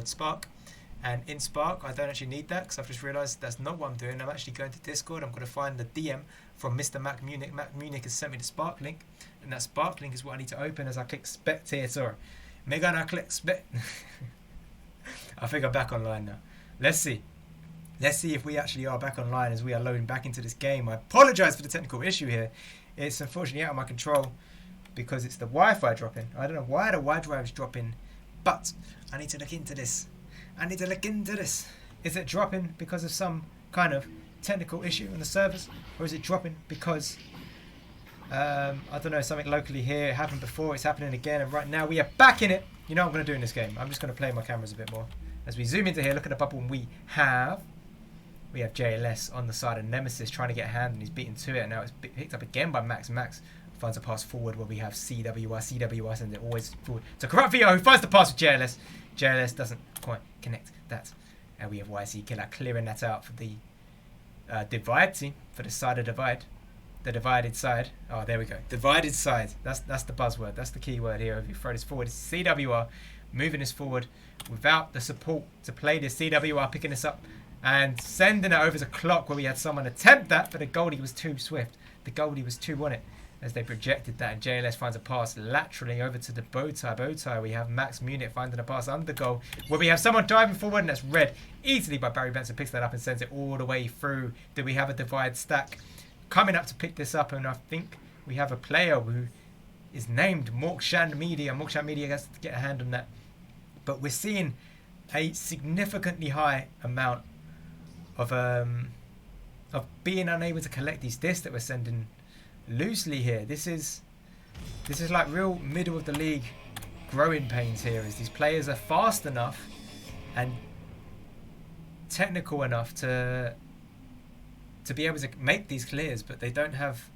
Spark. And in Spark, I don't actually need that because I've just realised that's not what I'm doing. I'm actually going to Discord. I'm going to find the DM from Mr. Mac Munich. Mac Munich has sent me the Spark link, and that Spark link is what I need to open as I click Spectator. Mega and I click I think I'm back online now. Let's see. Let's see if we actually are back online as we are loading back into this game. I apologise for the technical issue here. It's unfortunately out of my control because it's the Wi-Fi dropping. I don't know why the Wi-Fi is dropping, but I need to look into this. Is it dropping because of some kind of technical issue on the servers? Or is it dropping because, I don't know, something locally here? It happened before, it's happening again, and right now we are back in it. You know what I'm going to do in this game? I'm just going to play my cameras a bit more. As we zoom into here, look at the bubble, and we have JLS on the side of Nemesis trying to get a hand, and he's beaten to it, and now it's picked up again by Max. Max finds a pass forward where we have CWR sends it always forward to Corrupt VR, who finds the pass with JLS. JLS doesn't quite connect that. And we have YC Killer clearing that out for the Divide team, for the side of Divide. The divided side. Oh, there we go. Divided side. That's the buzzword. That's the key word here. If you throw this forward, it's CWR moving this forward without the support to play this. CWR picking this up and sending it over to Clock, where we had someone attempt that, but the Goldie was too swift. The Goldie was too on it as they projected that, and JLS finds a pass laterally over to the Bowtie. We have Max Munich finding a pass under the goal, where we have someone diving forward, and that's read easily by Barry Benson. Picks that up and sends it all the way through. Do we have a Divide stack coming up to pick this up? And I think we have a player who is named Mokshan Media. Mokshan Media has to get a hand on that. But we're seeing a significantly high amount of being unable to collect these discs that we're sending loosely here. This is like real middle of the league growing pains here, as these players are fast enough and technical enough to be able to make these clears, but they don't have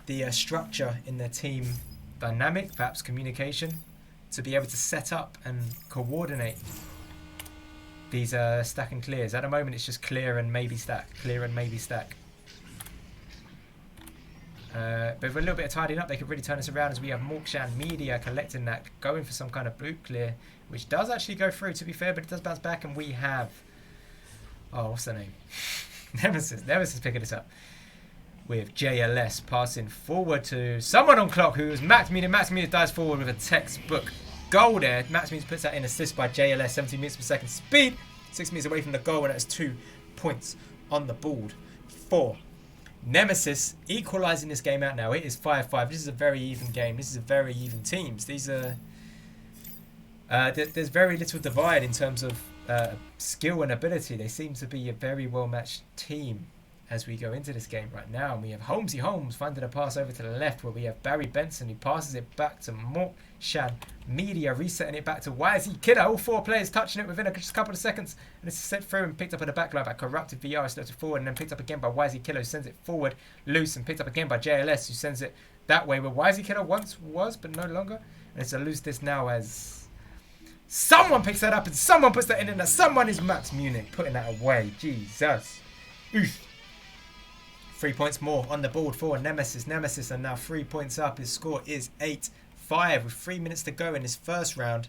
the structure in their team dynamic, perhaps communication, to be able to set up and coordinate these stack and clears. At the moment it's just clear and maybe stack, clear and maybe stack. But with a little bit of tidying up, they could really turn this around, as we have Mokshan Media collecting that, going for some kind of boot clear, which does actually go through, to be fair, but it does bounce back, and we have, oh, what's the name? Nemesis picking this up with JLS passing forward to someone on Clock, who is Max Media. Max Media dives forward with a textbook goal there. Max Media puts that in, assist by JLS, 17 meters per second speed, 6 meters away from the goal, and that's 2 points on the board for Nemesis, equalising this game out now. It is 5-5. This is a very even game. This is a very even teams. These are there's very little divide in terms of skill and ability. They seem to be a very well matched team as we go into this game right now. And we have Holmesy Holmes finding a pass over to the left, where we have Barry Benson, who passes it back to Mokshan Media, resetting it back to YZ Kidder. All 4 players touching it within just a couple of seconds, and it's set through and picked up at the back line by Corrupted VR, slow to forward, and then picked up again by YZ Kidder, who sends it forward loose, and picked up again by JLS, who sends it that way where YZ Kidder once was, but no longer. And it's a loose this now, as someone picks that up and someone puts that in, and that someone is Max Munich putting that away. Jesus. Oof. 3 points more on the board for Nemesis. Nemesis are now 3 points up. His score is 8-5 with 3 minutes to go in this first round.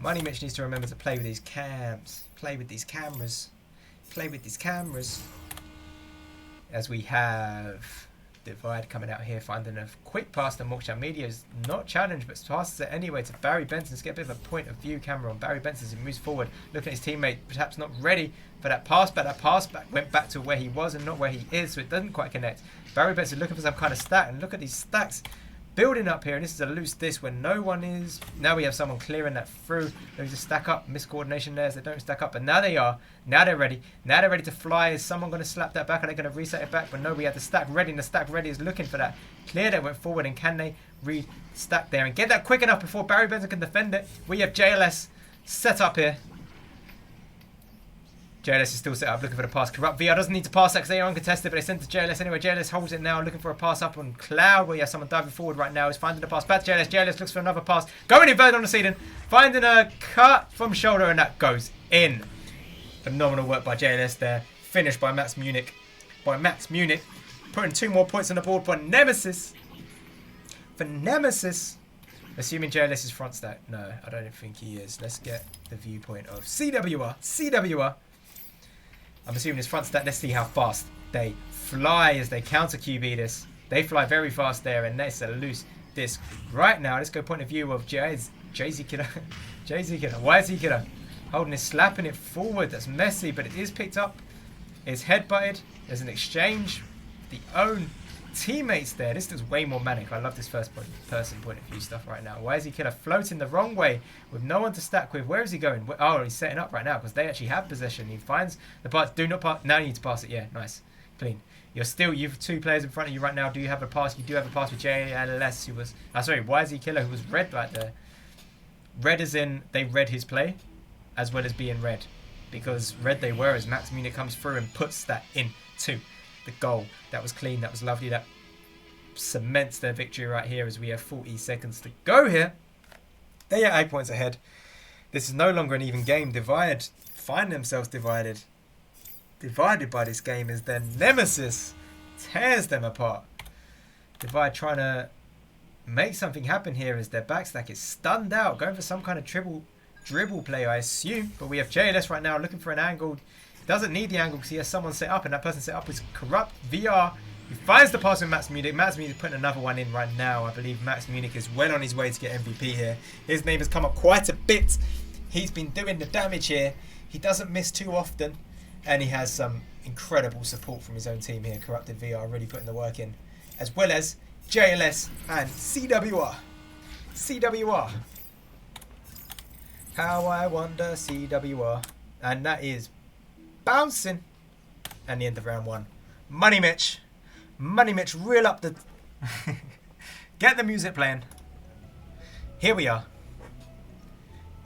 MoneyMitch needs to remember to play with these cams. Play with these cameras. Play with these cameras. As we have Divide coming out here, finding a quick pass to Mokshan Media. Is not challenged, but passes it anyway to Barry Benson. Let's get a bit of a point of view camera on Barry Benson as he moves forward, looking at his teammate, perhaps not ready for that pass, but that pass back went back to where he was and not where he is, so it doesn't quite connect. Barry Benson looking for some kind of stack, and look at these stacks building up here, and this is a loose disc where no one is. Now we have someone clearing that through. There's a stack up, miscoordination there as they don't stack up, but now they are. Now they're ready. Now they're ready to fly. Is someone going to slap that back? Are they going to reset it back? But no, we have the stack ready, and the stack ready is looking for that clear that went forward, and can they re-stack there and get that quick enough before Barry Benson can defend it? We have JLS set up here. JLS is still set up, looking for the pass. Corrupt VR doesn't need to pass that because they are uncontested, but they send to JLS anyway. JLS holds it now, looking for a pass up on Cloud, where you have someone diving forward right now. He's finding the pass back to JLS. JLS looks for another pass. Going inverted on the ceiling, finding a cut from shoulder, and that goes in. Phenomenal work by JLS there. Finished by Max Munich. Putting 2 more points on the board for Nemesis. For Nemesis, Assuming JLS is front stack. No, I don't think he is. Let's get the viewpoint of CWR. CWR. I'm assuming it's front stack. Let's see how fast they fly as they counter QB this. They fly very fast there, and that's a loose disc right now. Let's go point of view of Jay-Z Killer. Jay-Z Killer. YZ Killer. Holding it, slapping it forward. That's messy, but it is picked up. It's headbutted. There's an exchange. The own teammates there. This is way more manic. I love this first person point of view stuff right now. YZ Killer floating the wrong way with no one to stack with. Where is he going? Oh, he's setting up right now because they actually have possession. He finds the pass. Do not pass. Now you need to pass it. Yeah, nice. Clean. You've two players in front of you right now. Do you have a pass? You do have a pass with JLS, who was, YZ Killer, who was red right there. Red as in they read his play, as well as being red, because red they were as Max Munich comes through and puts that into the goal. That was clean. That was lovely. That cements their victory right here as we have 40 seconds to go here. They are 8 points ahead. This is no longer an even game. Divide find themselves divided by this game as then Nemesis tears them apart. Divide trying to make something happen here as their backstack is stunned out, going for some kind of dribble play, I assume. But we have JLS right now looking for an angle. Doesn't need the angle because he has someone set up, and that person set up is corrupt. VR, he finds the pass with Max Munich. Max Munich putting another one in right now. I believe Max Munich is well on his way to get MVP here. His name has come up quite a bit. He's been doing the damage here. He doesn't miss too often, and he has some incredible support from his own team here. Corrupted VR really putting the work in, as well as JLS and CWR. CWR. How I wonder, CWR. And that is bouncing. And the end of round one. MoneyMitch. MoneyMitch, reel up the... Get the music playing. Here we are.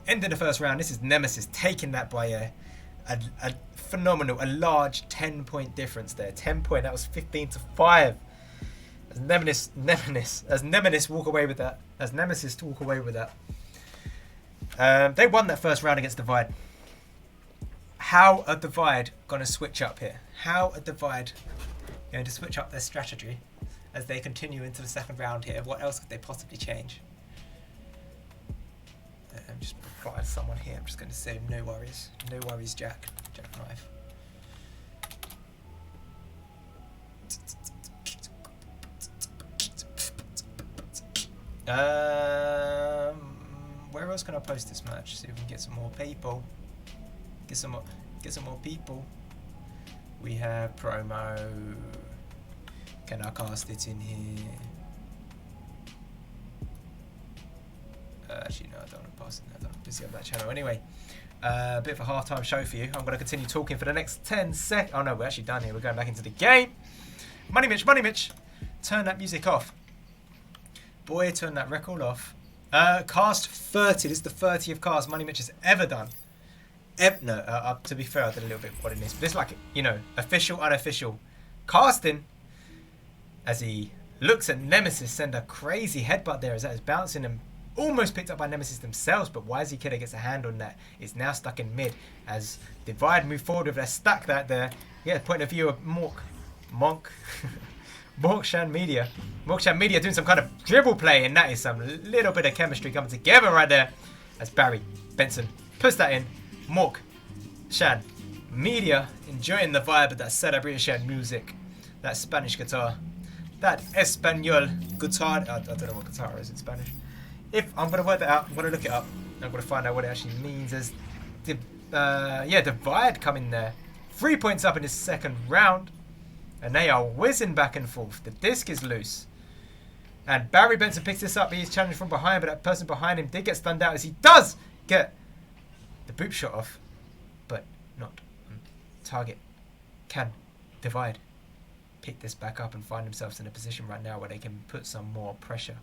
End of the first round. This is Nemesis taking that by a phenomenal, a large 10-point difference there. 10 point, that was 15-5. As Nemesis walk away with that. As Nemesis to walk away with that. They won that first round against Divide. How are Divide going to switch up here? How are Divide going to switch up their strategy as they continue into the second round here? What else could they possibly change? I'm just replying to someone here. I'm just going to say no worries. No worries, Jack. Jackknife. Where else can I post this match? See if we can get some more people. Get some more people. We have promo. Can I cast it in here? Actually, no, I don't want to pass it. I'm busy on that channel. Anyway, a bit of a half-time show for you. I'm going to continue talking for the next 10 seconds. Oh no, we're actually done here. We're going back into the game. MoneyMitch, turn that music off. Boy, turn that record off. Cast 30. This is the 30th cast MoneyMitch has ever done. To be fair, I did a little bit more than this. But it's like, official, unofficial casting. As he looks at Nemesis, send a crazy headbutt there as that is bouncing and almost picked up by Nemesis themselves. But YZ Killer gets a hand on that. It's now stuck in mid as Divide move forward with their stack that there. Yeah, point of view of Morkshan Media. Morkshan Media doing some kind of dribble play, and that is some little bit of chemistry coming together right there. As Barry Benson puts that in. Morkshan Media enjoying the vibe of that celebration music, that Spanish guitar, that Espanol guitar. I don't know what guitar is in Spanish. If I'm going to work that out, I'm going to look it up. I'm going to find out what it actually means. As Divide coming there. 3 points up in his second round. And they are whizzing back and forth. The disc is loose. And Barry Benson picks this up. He's challenged from behind, but that person behind him did get stunned out as he does get the boot shot off. But not on target. Can Divide pick this back up and find themselves in a position right now where they can put some more pressure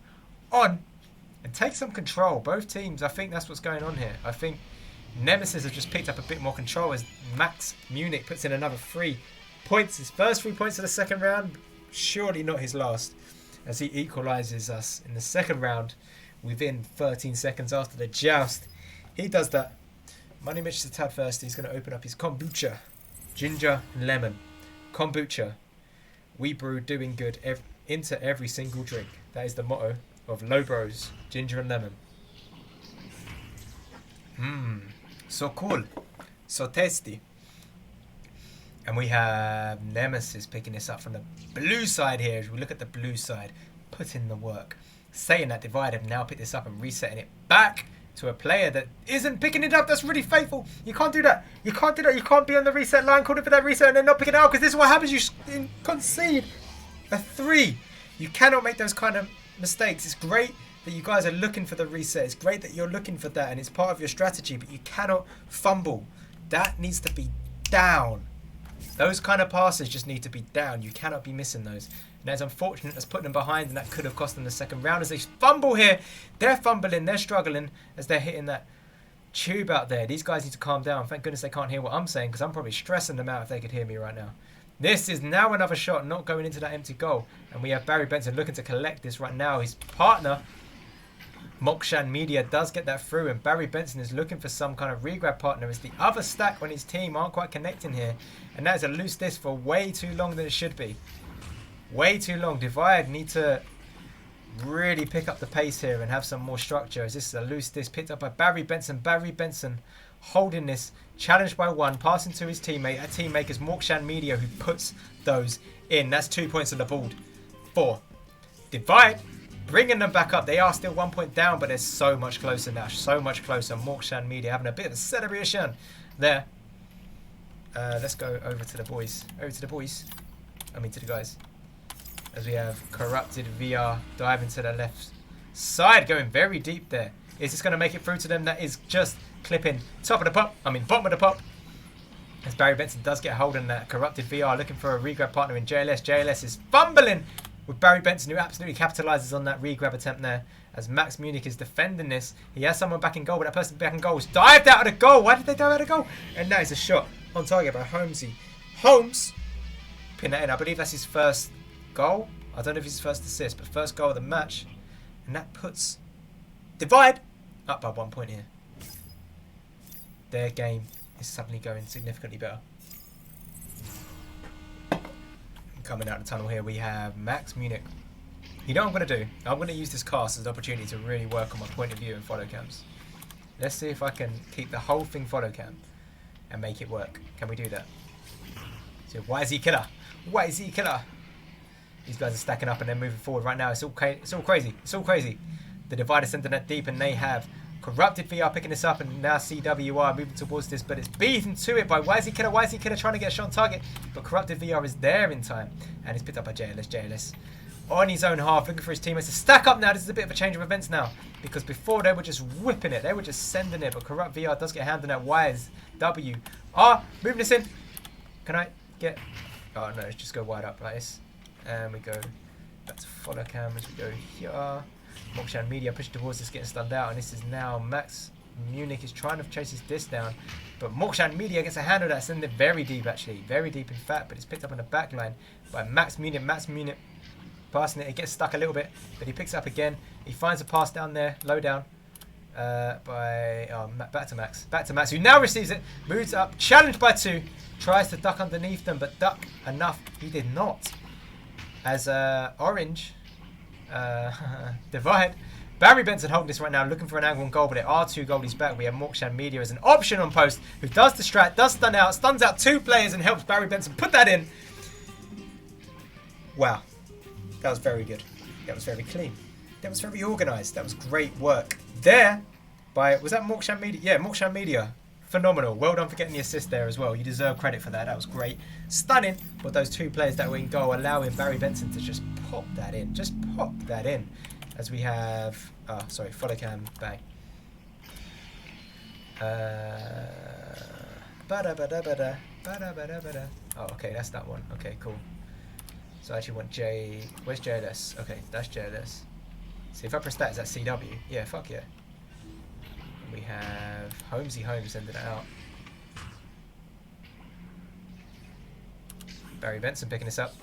on and take some control? Both teams, I think that's what's going on here. I think Nemesis has just picked up a bit more control as Max Munich puts in another 3 points. His first 3 points of the second round, surely not his last, as he equalises us in the second round within 13 seconds after the joust. He does that. MoneyMitch is a tad first. He's going to open up his kombucha. Ginger lemon. Kombucha. We brew doing good into every single drink. That is the motto of low bros, ginger and lemon. So cool. So tasty. And we have Nemesis picking this up from the blue side here. As we look at the blue side, put in the work. Saying that Divide have now picked this up and resetting it back to a player that isn't picking it up. That's really faithful. You can't do that. You can't do that. You can't be on the reset line calling for that reset and then not pick it out, because this is what happens. You concede a 3. You cannot make those kind of mistakes. It's great that you guys are looking for the reset. It's great that you're looking for that and it's part of your strategy, but you cannot fumble. That needs to be down. Those kind of passes just need to be down. You cannot be missing those. And that's unfortunate. That's putting them behind, and that could have cost them the second round. As they fumble here, they're fumbling, they're struggling as they're hitting that tube out there. These guys need to calm down. Thank goodness they can't hear what I'm saying, because I'm probably stressing them out if they could hear me right now. This is now another shot, not going into that empty goal. And we have Barry Benson looking to collect this right now. His partner, Mokshan Media, does get that through, and Barry Benson is looking for some kind of regrab partner as the other stack on his team aren't quite connecting here. And that is a loose disc for way too long than it should be. Way too long. Divide need to really pick up the pace here and have some more structure, as this is a loose disc picked up by Barry Benson. Barry Benson holding this, challenged by 1, passing to his teammate. That teammate is Mokshan Media, who puts those in. That's 2 points on the board. 4. Divide bringing them back up. They are still 1 point down, but they're so much closer now. So much closer. Mokshan Media having a bit of a celebration there. Let's go over to the boys. Over to the boys. I mean to the guys. As we have Corrupted VR diving to the left side, going very deep there. Is this going to make it through to them? That is just clipping top of the pop. I mean bottom of the pop. As Barry Benson does get hold on that. Corrupted VR looking for a regrab partner in JLS. JLS is fumbling with Barry Benson, who absolutely capitalizes on that regrab attempt there. As Max Munich is defending this. He has someone back in goal, but that person back in goal was dived out of the goal. Why did they dive out of the goal? And that is a shot on target by Holmesy. Holmes pin that in. I believe that's his first goal. I don't know if it's his first assist, but first goal of the match. And that puts Divide up by 1 point here. Their game is suddenly going significantly better. Coming out of the tunnel here, we have Max Munich. You know what I'm going to do? I'm going to use this cast as an opportunity to really work on my point of view and follow cams. Let's see if I can keep the whole thing follow cam and make it work. Can we do that? So why is he killer? Why is he killer? These guys are stacking up and they're moving forward right now. It's all crazy. It's all crazy. The Divider sending that deep, and they have Corrupted VR picking this up, and now CWR moving towards this, but it's beaten to it by Why is he killer? Why is he killer? Trying to get a shot on target, but Corrupted VR is there in time, and it's picked up by JLS. JLS on his own half, looking for his teammates to stack up now. This is a bit of a change of events now, because before they were just whipping it, they were just sending it, but Corrupt VR does get a hand on that. Why is WR moving this in? Can I get... Oh no, let's just go wide up like this. And we go back to follow cam as we go here. Mokshan Media pushing towards this, getting stunned out, and this is now Max Munich is trying to chase his disc down, but Mokshan Media gets a hand on that, sending it very deep actually, very deep in fact, but it's picked up on the back line by Max Munich. Max Munich passing it, it gets stuck a little bit, but he picks it up again. He finds a pass down there, low down, back to Max, who now receives it, moves up, challenged by 2, tries to duck underneath them, but duck enough, he did not. As Orange Divide, Barry Benson holding this right now, looking for an angle on goal, but there are 2 goalies back. We have Mokshan Media as an option on post, who does distract, does stuns out 2 players and helps Barry Benson put that in. Wow, that was very good. That was very clean. That was very organised. That was great work there by, was that Mokshan Media? Yeah, Mokshan Media. Phenomenal. Well done for getting the assist there as well. You deserve credit for that. That was great. Stunning with those 2 players that were in goal, allowing Barry Benson to just pop that in. Just pop that in. As we have... Oh, sorry. Follow cam. Bang. Oh, okay. That's that one. Okay, cool. So I actually want J... Where's JLS? Okay, that's JLS. See, if I press that, is that CW? Yeah, fuck yeah. We have Holmesy Holmes sending it out. Barry Benson picking this up.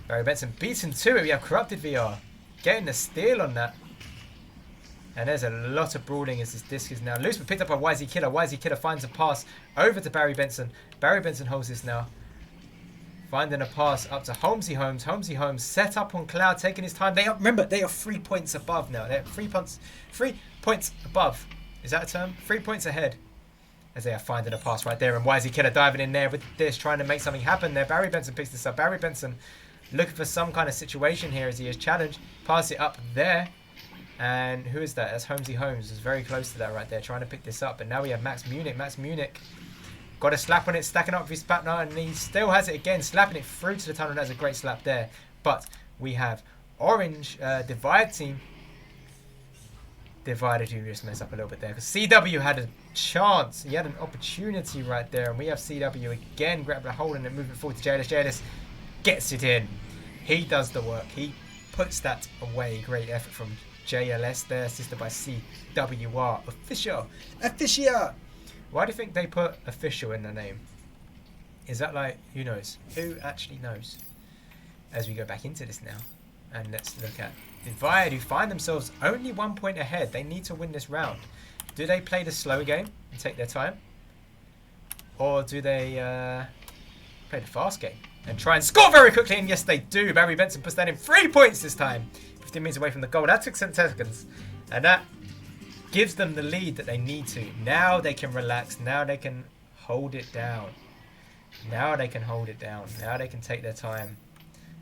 Barry Benson beaten to it. We have Corrupted VR getting the steal on that. And there's a lot of brawling as this disc is now loose, but picked up by Why is he killer? Why is he killer finds a pass over to Barry Benson. Barry Benson holds this now. Finding a pass up to Holmesy Holmes. Holmesy Holmes set up on Cloud, taking his time. Remember, they are 3 points above now. They're 3 points above. Is that a term? 3 points ahead. As they are finding a pass right there. And Wisey Killer diving in there with this, trying to make something happen there. Barry Benson picks this up. Barry Benson looking for some kind of situation here as he is challenged. Pass it up there. And who is that? That's Holmesy Holmes. Is very close to that right there, trying to pick this up. But now we have Max Munich. Max Munich got a slap on it, stacking up with his partner, and he still has it again, slapping it through to the tunnel. That's a great slap there. But we have Orange Divide team. Divided who just messed up a little bit there, because CW had a chance. He had an opportunity right there, and we have CW again grabbing a hold and then moving forward to JLS. JLS gets it in. He does the work. He puts that away. Great effort from JLS there, assisted by CWR. Official. Why do you think they put official in the name? Is that like, who knows? Who actually knows? As we go back into this now, and let's look at Divide, who find themselves only 1 point ahead. They need to win this round. Do they play the slow game and take their time? Or do they play the fast game and try and score very quickly? And yes, they do. Barry Benson puts that in 3 points this time. 15 meters away from the goal. That took 7 seconds. And that gives them the lead that they need to. Now they can relax. Now they can hold it down. Now they can hold it down. Now they can take their time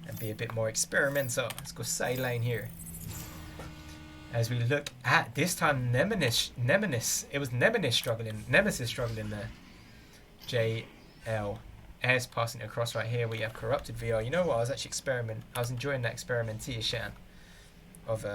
and be a bit more experimental. Let's go side lane here. As we look at this time, Nemesis. It was Nemesis struggling there. JLS passing it across right here. We have Corrupted VR. You know what? I was enjoying that experimentation of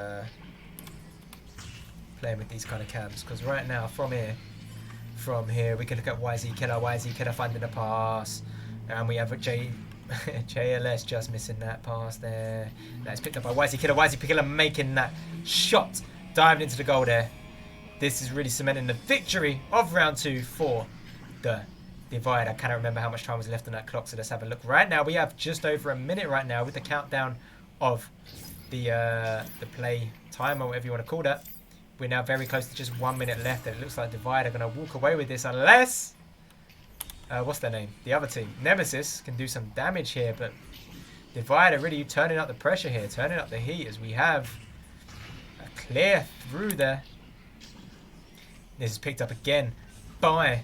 playing with these kind of cams, because right now from here we can look at YZ Killer finding a pass, and we have JLS just missing that pass there. That's picked up by YZ Killer making that shot, diving into the goal there. This is really cementing the victory of round 2 for the Divide. I cannot remember how much time was left on that clock, so let's have a look. Right now we have just over a minute right now with the countdown of the play time, or whatever you want to call that. We're now very close to just 1 minute left, and it looks like Divide are going to walk away with this unless what's their name? The other team, Nemesis, can do some damage here, but Divide are really turning up the pressure here, turning up the heat, as we have a clear through there. This is picked up again by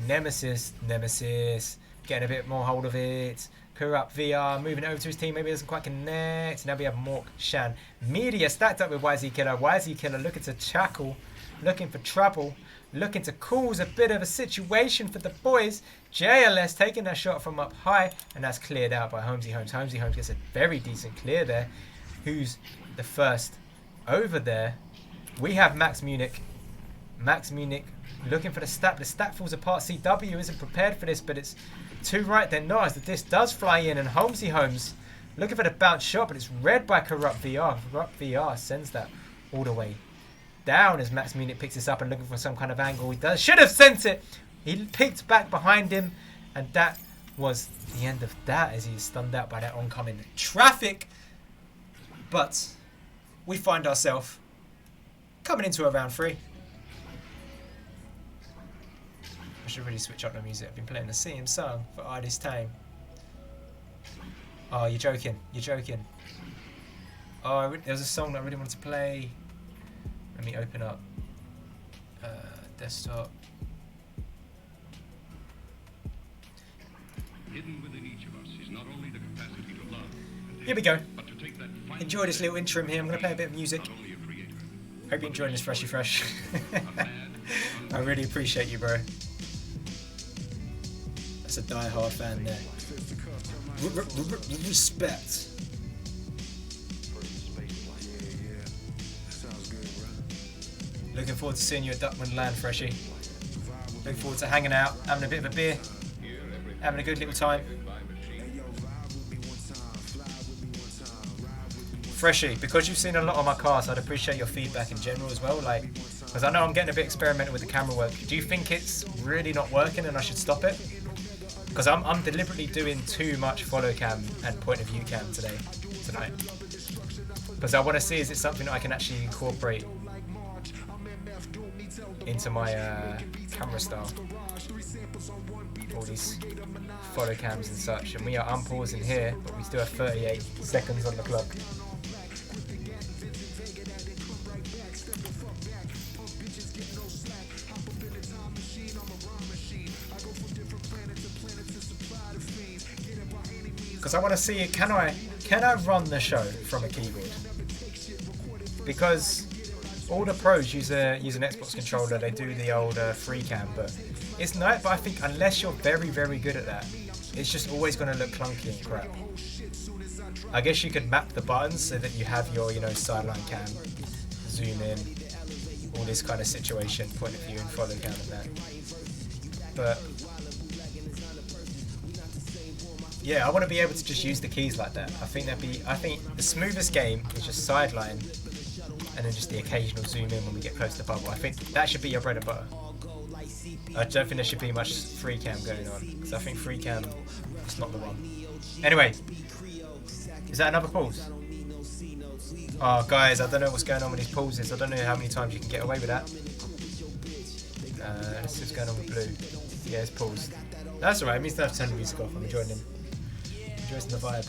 Nemesis. Nemesis getting a bit more hold of it. Corrupt VR moving over to his team, maybe doesn't quite connect. Now we have Mork Shan. Media stacked up with YZ Killer. YZ Killer looking to tackle, looking for trouble, looking to cause a bit of a situation for the boys. JLS taking that shot from up high, and that's cleared out by Holmesy Holmes. Holmesy Holmes gets a very decent clear there. Who's the first over there? We have Max Munich. Max Munich looking for the stat. The stat falls apart. CW isn't prepared for this, but it's too right. They're not, as the disc does fly in, and Holmesy Holmes looking for the bounce shot, but it's read by Corrupt VR. Corrupt VR sends that all the way down as Max Munich picks this up and looking for some kind of angle. He should have sent it. He picked back behind him, and that was the end of that, as he's stunned out by that oncoming traffic. But we find ourselves coming into a round 3. I should really switch up the music. I've been playing the same song for all this time. Oh, you're joking. You're joking. Oh, there was a song that I really wanted to play. Let me open up desktop. Hidden within each of us is not only the capacity to love. Here we go. Enjoy this little interim here. I'm going to play a bit of music. Hope you're enjoying this Freshy Fresh. I really appreciate you, bro. That's a die-hard fan there. Respect. Looking forward to seeing you at Duckman Land, Freshie. Looking forward to hanging out, having a bit of a beer, having a good little time. Freshie, because you've seen a lot of my cars, I'd appreciate your feedback in general as well. Like, because I know I'm getting a bit experimental with the camera work. Do you think it's really not working and I should stop it? Because I'm deliberately doing too much follow cam and point of view cam tonight. Because I want to see, is it something that I can actually incorporate into my camera style. All these follow cams and such, and we are unpausing here, but we still have 38 seconds on the clock. Because I want to see, can I run the show from a keyboard? Because all the pros use an Xbox controller, they do the old free cam, but it's not. But I think unless you're very, very good at that, it's just always going to look clunky and crap. I guess you could map the buttons so that you have your, sideline cam, zoom in, all this kind of situation, point of view and follow cam and that. But yeah, I want to be able to just use the keys like that. I think the smoothest game is just sideline and then just the occasional zoom in when we get close to the bubble. I think that should be your bread and butter. I don't think there should be much free cam going on, because I think free cam is not the one. Anyway, is that another pause? Oh guys, I don't know what's going on with these pauses. I don't know how many times you can get away with that. Let's see what's going on with blue. Yeah, it's paused. That's alright, it means I have to turn the music off. I'm enjoying him. Enjoying the vibe.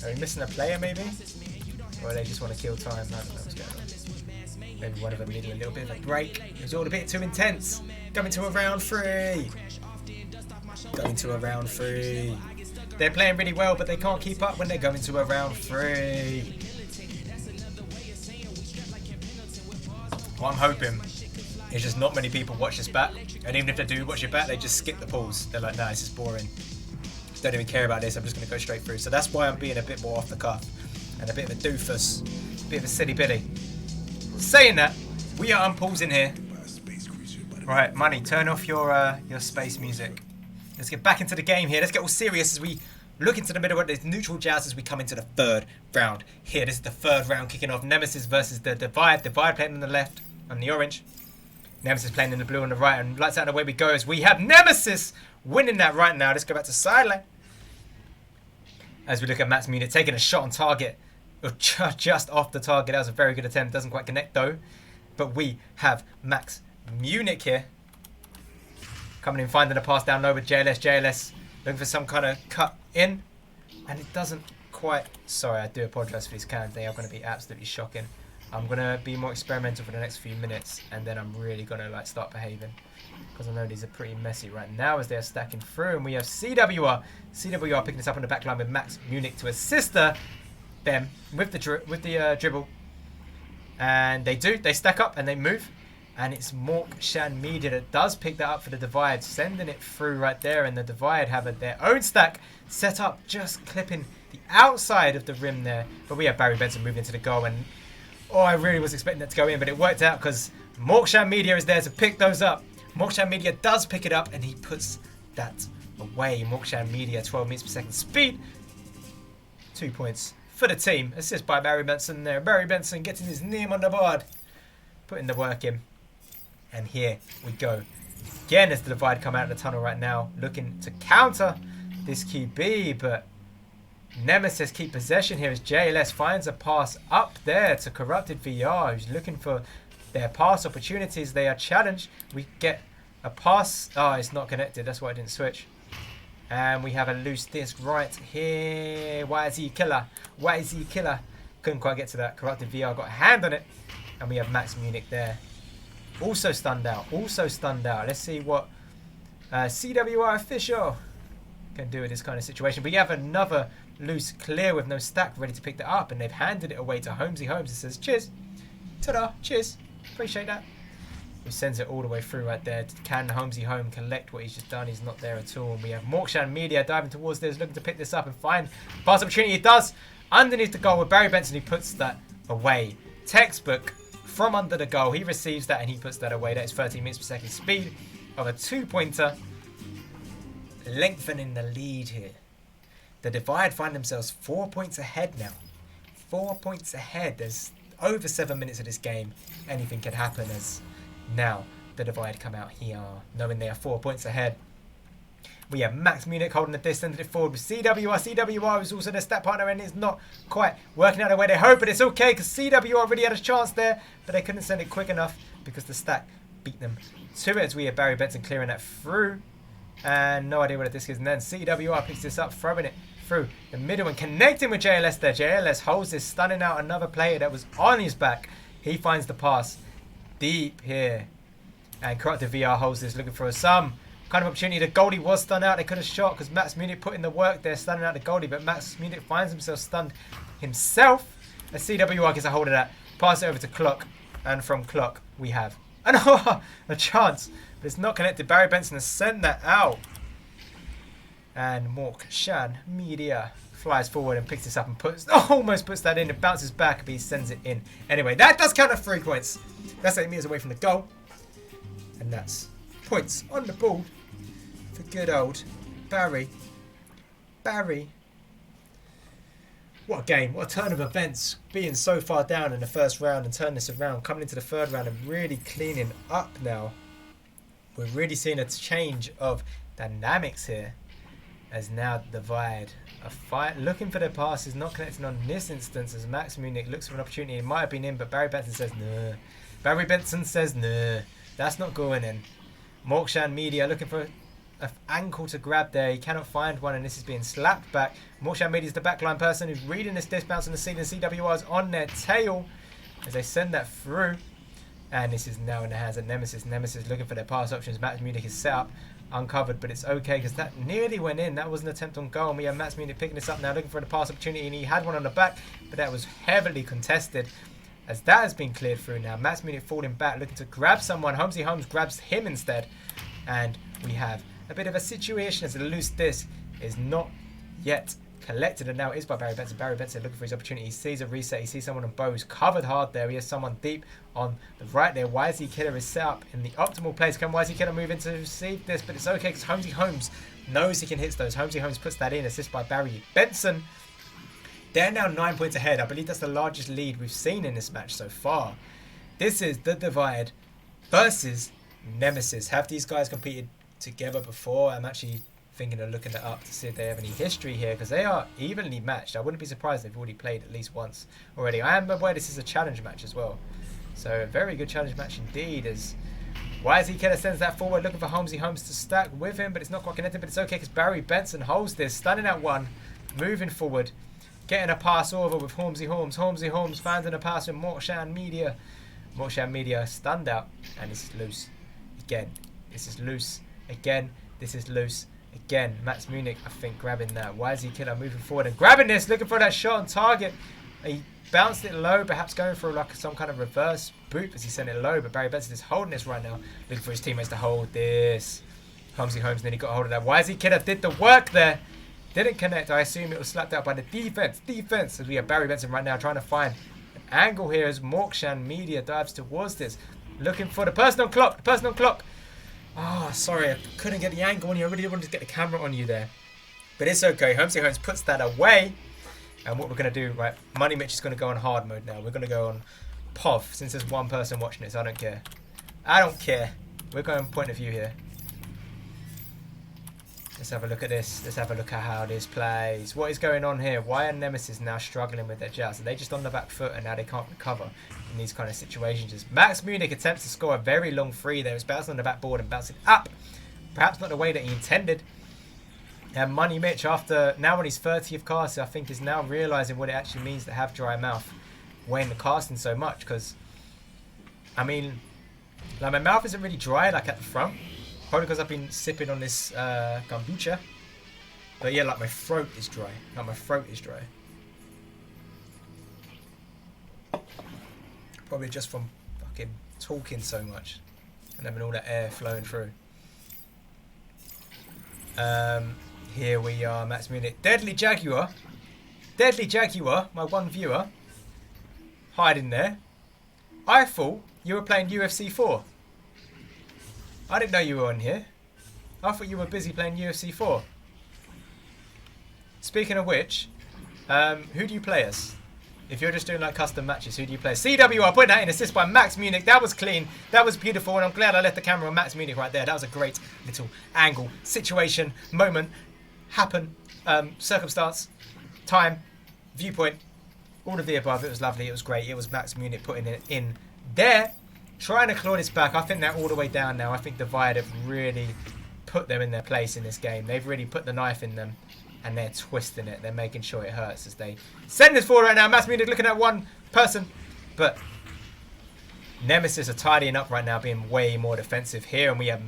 Are we missing a player maybe? Or they just want to kill time? I don't know what's going on. Maybe one of them needed a little bit of a break. It was all a bit too intense. Going to a round 3. Going to a round 3. They're playing really well, but they can't keep up when they're going to a round 3. What I'm hoping is just not many people watch this back. And even if they do watch it back, they just skip the pause. They're like, nah, this is boring. Don't even care about this, I'm just going to go straight through. So that's why I'm being a bit more off the cuff and a bit of a doofus, a bit of a silly billy. Saying that, we are unpausing here. Right, Money, turn off your space music. Let's get back into the game here. Let's get all serious as we look into the middle of this neutral jazz as we come into the third round here. This is the third round kicking off. Nemesis versus the Divide. Divide playing on the left, on the orange. Nemesis playing in the blue on the right, and lights out, and away we go as we have Nemesis winning that right now. Let's go back to sideline. As we look at Max Munich taking a shot on target, just off the target. That was a very good attempt. Doesn't quite connect though. But we have Max Munich here. Coming in, finding a pass down low with JLS. JLS looking for some kind of cut in. And it doesn't quite... Sorry, I do apologise for these cans. They are going to be absolutely shocking. I'm going to be more experimental for the next few minutes. And then I'm really going to start behaving. Because I know these are pretty messy right now as they're stacking through. And we have CWR. CWR picking this up on the back line with Max Munich to assist them with the dribble. And they stack up and they move. And it's Mork Shan Media that does pick that up for the Divide, sending it through right there. And the Divide have their own stack set up, just clipping the outside of the rim there. But we have Barry Benson moving into the goal. And oh, I really was expecting that to go in, but it worked out because Mork Shan Media is there to pick those up. Mork Shan Media does pick it up and he puts that away. Mork Shan Media, 12 meters per second speed. 2 points for the team. Assist by Barry Benson there. Barry Benson getting his name on the board. Putting the work in. And here we go. Again, as the Divide come out of the tunnel right now, looking to counter this QB, but Nemesis keep possession here as JLS finds a pass up there to Corrupted VR, who's looking for their pass opportunities. They are challenged. We get a pass. Oh, it's not connected. That's why I didn't switch. And we have a loose disc right here. YZ Killer. YZ Killer. Couldn't quite get to that. Corrupted VR got a hand on it. And we have Max Munich there. Also stunned out. Also stunned out. Let's see what CWR official can do in this kind of situation. But you have another loose clear with no stack ready to pick that up. And they've handed it away to Holmesy Holmes. It says, cheers. Ta-da. Cheers. Appreciate that. He sends it all the way through right there. Can Holmesy Home collect what he's just done? He's not there at all. And we have Morkshan Media diving towards this, looking to pick this up and find pass opportunity. He does. Underneath the goal with Barry Benson, who puts that away. Textbook from under the goal. He receives that and he puts that away. That is 13 meters per second speed of a 2-pointer. Lengthening the lead here. The Divide find themselves 4 points ahead now. 4 points ahead. There's over 7 minutes of this game. Anything can happen as now the divide come out here, knowing they are 4 points ahead. We have Max Munich holding the distance it forward with CWR. CWR is also their stat partner and it's not quite working out the way they hope, but it's okay because CWR already had a chance there, but they couldn't send it quick enough because the stack beat them to it, as we have Barry Benson clearing that through. And no idea what a disc is. And then CWR picks this up, throwing it through the middle and connecting with JLS there. JLS holds this, stunning out another player that was on his back. He finds the pass deep here. And Corrupted VR holds this, looking for some kind of opportunity. The goalie was stunned out. They could have shot because Max Munich put in the work there, stunning out the goalie. But Max Munich finds himself stunned himself. As CWR gets a hold of that. Pass it over to Clock. And from Clock, we have a chance. But it's not connected. Barry Benson has sent that out. And Mork Shan Media flies forward and picks this up and almost puts that in. It bounces back, but he sends it in. Anyway, that does count as 3 points. That's 8 meters away from the goal. And that's points on the board for good old Barry. Barry. What a game. What a turn of events. Being so far down in the first round and turning this around. Coming into the third round and really cleaning up now. We're really seeing a change of dynamics here. As now the divide. A fight looking for the passes, not connecting on this instance as Max Munich looks for an opportunity. It might have been in, but Barry Benson says no. Barry Benson says no. That's not going in. Morkshan Media looking for an ankle to grab there. He cannot find one and this is being slapped back. Morkshan Media is the backline person who's reading this disc bounce on the ceiling. CWR is on their tail as they send that through. And this is now in the hands of Nemesis. Nemesis looking for their pass options. Max Munich is set up, uncovered, but it's okay because that nearly went in. That was an attempt on goal. And we have Max Munich picking this up now, looking for the pass opportunity. And he had one on the back, but that was heavily contested. As that has been cleared through now. Max Munich falling back, looking to grab someone. Holmesy Holmes grabs him instead. And we have a bit of a situation as the loose disc is not yet collected. And now it is by Barry Benson. Barry Benson looking for his opportunity. He sees a reset. He sees someone on bows. Covered hard there. He has someone deep on the right there. YZ Killer is set up in the optimal place. Can YZ Killer move in to receive this? But it's okay because Holmesy Holmes knows he can hit those. Holmesy Holmes puts that in. Assist by Barry Benson. They're now 9 points ahead. I believe that's the largest lead we've seen in this match so far. This is the divide versus Nemesis. Have these guys competed together before? I'm actually thinking of looking that up to see if they have any history here because they are evenly matched. I wouldn't be surprised if they've already played at least once already. I am aware this is a challenge match as well. So a very good challenge match indeed as YZ Killer sends that forward looking for Holmesy Holmes to stack with him, but it's not quite connected, but it's okay because Barry Benson holds this, stunning at one, moving forward. Getting a pass over with Holmesy Holmes. Holmesy Holmes finding a pass with Morkshan Media. Morkshan Media stunned out. And this is loose. Again. This is loose. Again. This is loose. Again. Max Munich, I think, grabbing that. YZ Killer moving forward and grabbing this. Looking for that shot on target. He bounced it low. Perhaps going for like some kind of reverse boot as he sent it low. But Barry Benson is holding this right now. Looking for his teammates to hold this. Holmesy Holmes nearly got a hold of that. YZ Killer did the work there. Didn't connect. I assume it was slapped out by the defense. Defense. As we have Barry Benson right now trying to find an angle here as Morkshan Media dives towards this. Looking for the person on Clock. The person on Clock. Oh, sorry. I couldn't get the angle on you. I really wanted to get the camera on you there. But it's okay. Holmesy Holmes puts that away. And what we're going to do, right, Money Mitch is going to go on hard mode now. We're going to go on POV since there's one person watching this. I don't care. I don't care. We're going point of view here. Let's have a look at this. Let's have a look at how this plays. What is going on here? Why are Nemesis now struggling with their jabs? Are they just on the back foot and now they can't recover in these kind of situations? As Max Munich attempts to score a very long free there. It's bouncing on the backboard and bouncing up. Perhaps not the way that he intended. And Money Mitch, after now on his 30th cast, I think is now realising what it actually means to have dry mouth when casting so much. Because, I mean, like my mouth isn't really dry like at the front. Probably because I've been sipping on this kombucha. But yeah, like my throat is dry. Like my throat is dry. Probably just from fucking talking so much. And having all that air flowing through. Here we are, Max Munich. Deadly Jaguar. Deadly Jaguar, my one viewer. Hiding there. I thought you were playing UFC 4. I didn't know you were on here. I thought you were busy playing UFC 4. Speaking of which, who do you play as? If you're just doing like custom matches, who do you play? CWR, put that in, assist by Max Munich. That was clean. That was beautiful, and I'm glad I left the camera on Max Munich right there. That was a great little angle, situation, moment, happen, circumstance, time, viewpoint, all of the above. It was lovely. It was great. It was Max Munich putting it in there, trying to claw this back. I think they're all the way down now. I think Divide have really put them in their place in this game. They've really put the knife in them. And they're twisting it. They're making sure it hurts as they send this forward right now. Mass Munich looking at one person. But Nemesis are tidying up right now, being way more defensive here. And we have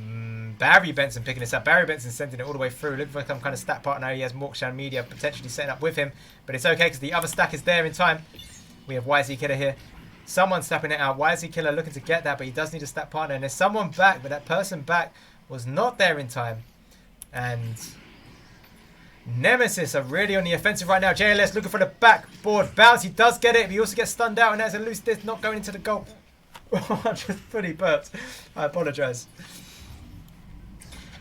Barry Benson picking this up. Barry Benson sending it all the way through. Looking for some kind of stack partner. He has Morkshan Media potentially setting up with him. But it's okay because the other stack is there in time. We have YZ Killer here. Someone snapping it out. YZ Killer looking to get that. But he does need a stack partner. And there's someone back. But that person back was not there in time. And Nemesis are really on the offensive right now. JLS looking for the backboard bounce. He does get it, but he also gets stunned out, and that's a loose disc not going into the goal. I just fully burped. I apologise.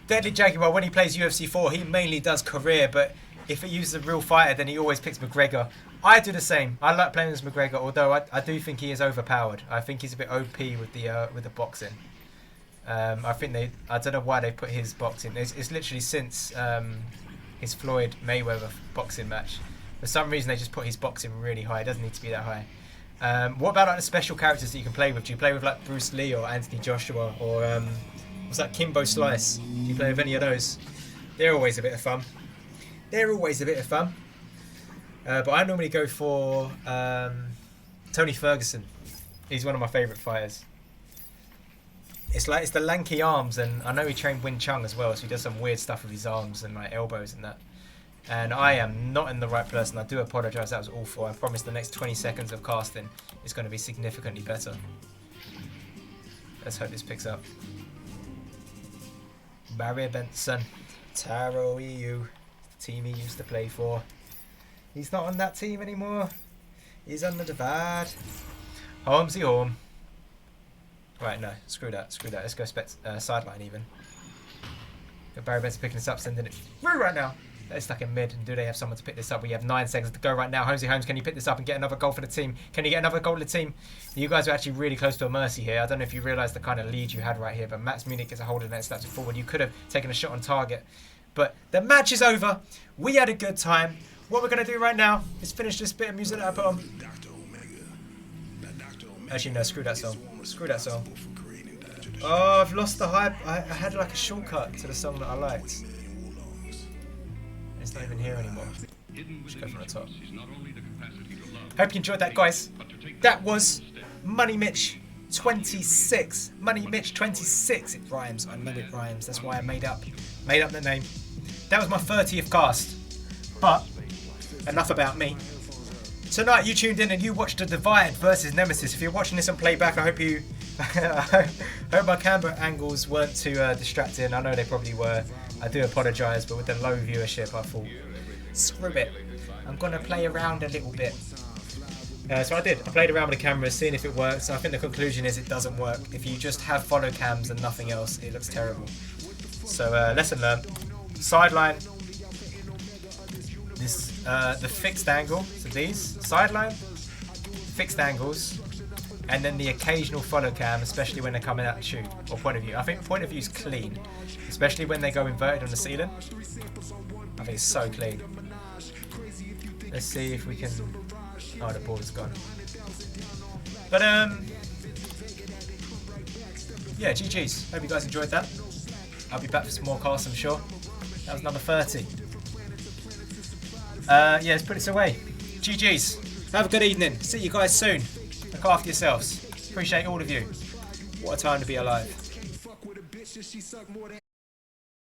Deadly Jaguar, when he plays UFC 4, he mainly does career, but if he uses a real fighter, then he always picks McGregor. I do the same. I like playing as McGregor, although I do think he is overpowered. I think he's a bit OP with the boxing. I think I don't know why they put his boxing. It's literally since his Floyd Mayweather boxing match. For some reason, they just put his boxing really high. It doesn't need to be that high. What about like the special characters that you can play with? Do you play with like Bruce Lee or Anthony Joshua or what's that, Kimbo Slice? Do you play with any of those? They're always a bit of fun. But I normally go for Tony Ferguson. He's one of my favourite fighters. It's the lanky arms, and I know he trained Wing Chun as well, so he does some weird stuff with his arms and like elbows and that. And I am not in the right person. I do apologise. That was awful. I promise the next 20 seconds of casting is going to be significantly better. Let's hope this picks up. Barry Benson, Taro EU, the team he used to play for. He's not on that team anymore. He's on the Divide. Holmesy home. Right, no, screw that. Let's go sideline even. Got Barry Benson picking this up, sending it through right now. They're stuck in mid, and do they have someone to pick this up? We have 9 seconds to go right now. Holmesy Holmes, can you pick this up and get another goal for the team? Can you get another goal for the team? You guys are actually really close to a mercy here. I don't know if you realise the kind of lead you had right here, but Max Munich gets a hold of that, steps forward. You could have taken a shot on target. But the match is over. We had a good time. What we're going to do right now is finish this bit of music that I put on. Actually, no, screw that song. Oh, I've lost the hype. I had like a shortcut to the song that I liked. It's not even here anymore. Just go from the top. Hope you enjoyed that, guys. That was MoneyMitch26. MoneyMitch26. It rhymes. I know it rhymes. That's why I made up the name. That was my 30th cast. But enough about me. Tonight you tuned in and you watched the Divide versus Nemesis. If you're watching this on playback, I hope you I hope my camera angles weren't too distracting. I know they probably were. I do apologise, but with the low viewership, I thought, screw it. I'm going to play around a little bit. So I did. I played around with the camera, seeing if it works. I think the conclusion is it doesn't work. If you just have follow cams and nothing else, it looks terrible. So lesson learned. Sideline. This the fixed angle. So these sideline, fixed angles, and then the occasional follow cam, especially when they're coming out to shoot, or point of view. I think point of view is clean, especially when they go inverted on the ceiling. I think it's so clean. Let's see if we can. Oh, the ball is gone. But yeah, GG's. Hope you guys enjoyed that. I'll be back for some more casts, I'm sure. That was number 30. Yeah, let's put this away. GG's. Have a good evening. See you guys soon. Look after yourselves. Appreciate all of you. What a time to be alive.